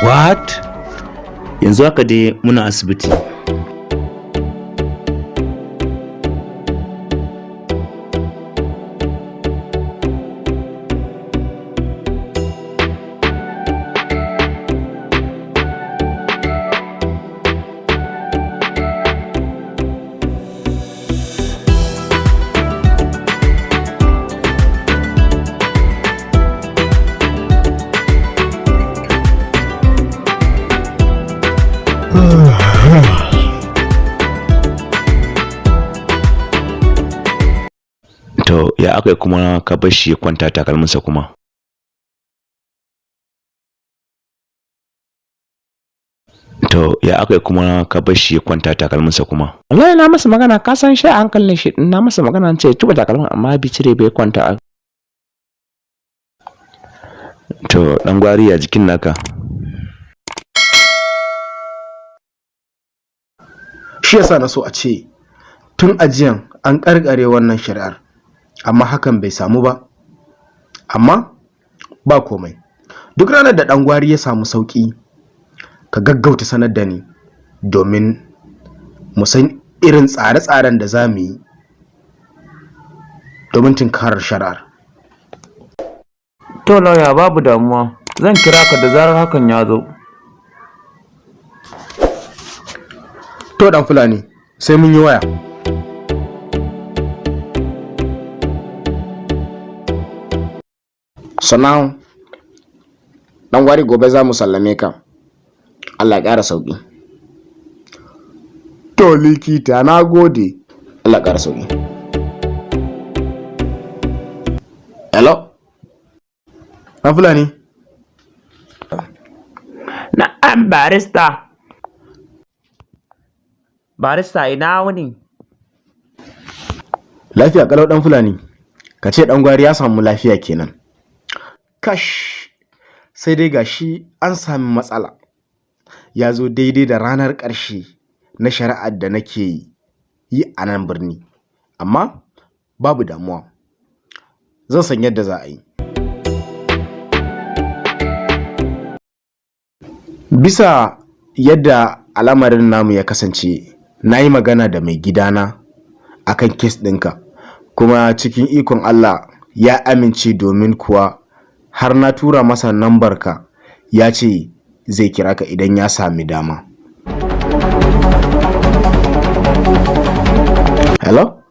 What? Yanzu haka dai muna asibiti. To ya aka kuma ka bar shi ya kwanta takalminsa kuma? To ya aka kuma ka bar shi ya kwanta takalminsa kuma? Wallahi na masa magana, ka san shi a hankalin shi, na masa magana ce tuba takalmin amma bi cire bai kwanta. To dan gwari a jikin naka. Shi yasa na so a ce tun ajiyan an karkare wannan shari'ar, amma hakan bai samu ba. Amma ba komai, duk ranar da dan gwari ya samu sauki ka gaggauta sanar da ni domin mu san irin tsare-tsaren da za mu yi domin tunkarar shari'ar. To lauya, babu damuwa, zan kira ka da zarar hakan ya zo. To dan Fulani, sai mun yi waya. Sannan dan gwari gobe za mu sallame ka. Allah ya ƙara sauki. To likita, na gode. Allah ya ƙara sauki. Hello? Dan Fulani? Na'am barista. Barista ina wuni? Lafiya kalau dan Fulani. Ka ce dan gwari ya samu lafiya kenan. Kash, sai dai gashi an sami matsala. Ya zo daidai da ranar ƙarshe na shari'ar da nake yi a nan birni. Amma babu damuwa, zan san yadda za a yi. Bisa yadda al'amarin namu ya kasance, na yi magana da mai gidana akan kes ɗinka, kuma cikin ikon Allah ya amince, domin kuwa har na tura masa nambarka, ya ce zai kira ka idan ya sami dama. Hello?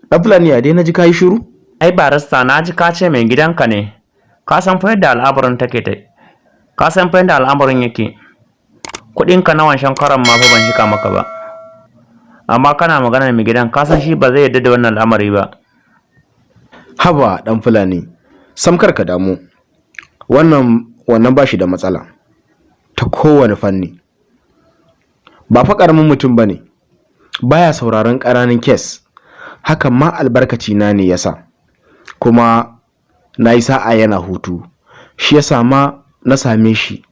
ɗan Fulani, ya dai na ji ka yi shiru? Ai barista, na ji ka ce mai gidanka ne. Ka san fa yadda al'amarin take ta. Ka san fa yadda al'amarin yake. Kuɗinka na wancan karan ma fa ban shika maka ba. Amma kana magana da mai gidan, ka san shi ba zai yarda da wannan al'amari ba. Haba ɗan Fulani, samkar ka damu. Wannan ba shi da matsala ta kowane fanni. Ba fa ƙaramin mutum ba ne, baya sauraron ƙananan kes. Hakan ma albarkaci na ne yasa, kuma na yi sa'a yana hutu, shi yasa ma na same shi.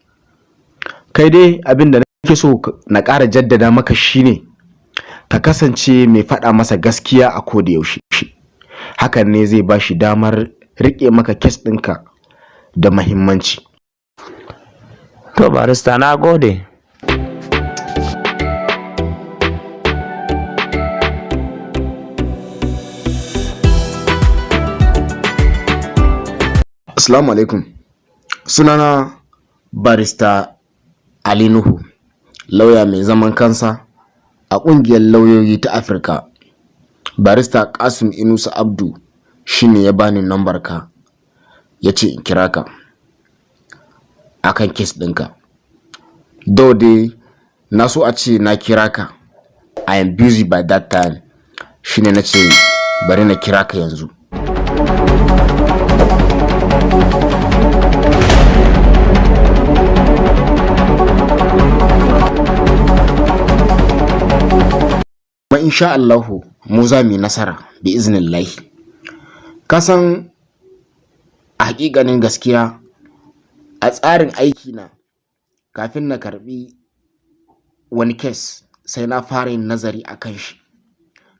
Kai dai abin da nake so na ƙara jaddada maka shine ka kasance mai faɗa masa gaskiya a koda yaushe. Hakan ne zai ba shi damar riƙe maka kes ɗinka da mahimmanci. To barista, na gode. Assalamu alaikum. Sunana barista Ali Nuhu, lauya mai zaman kansa a ƙungiyar lauyoyi ta Afirka. Barista Kasim Inusa Abdu shine ya bani nambar ka, ya ce in kira ka akan kes ɗinka. Dai na so a ce na kira ka, I am busy by that time, shine na ce bari na kira ka yanzu. Kuma insha Allahu mu za mu yi nasara bi iznillahi. Ka san a hakikanin gaskiya, a tsarin aiki na, kafin na karbi wani kes sai na fara yin nazari akan shi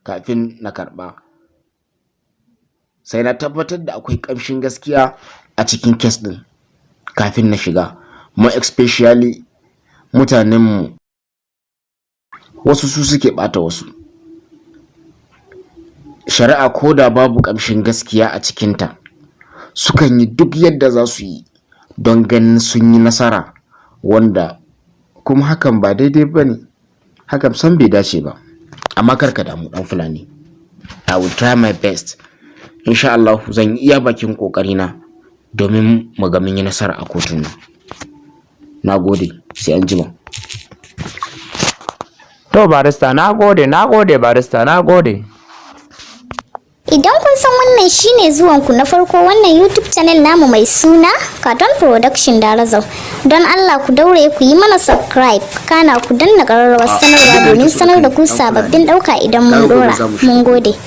kafin na karba. Sai na tabbatar da akwai ƙamshin gaskiya a cikin kes din kafin na shiga. More especially mutanenmu wasu su suke ɓata wasu. Shari'a ko da babu ƙamshin gaskiya a cikinta, sukan yi duk yadda za su yi don ganin sun yi nasara, wanda kuma hakan ba daidai ba ne, hakan san bai dace ba. Amma kar ka damu ɗan Fulani, I will try my best. Insha Allah zan iya bakin ƙoƙarina domin mu ga mun yi nasara a kotun nan. Na gode, sai an jima. To barista, na gode barista, na gode. Idan kun san wannan shine zuwanku na farko wannan YouTube channel namu mai suna Cartoon Production DARAZO, don Allah ku daure ku yi mana subscribe, kana ku danna ƙararrawar sanarwa domin sanar da ku sababbin ɗauka idan mun dora. Mun gode.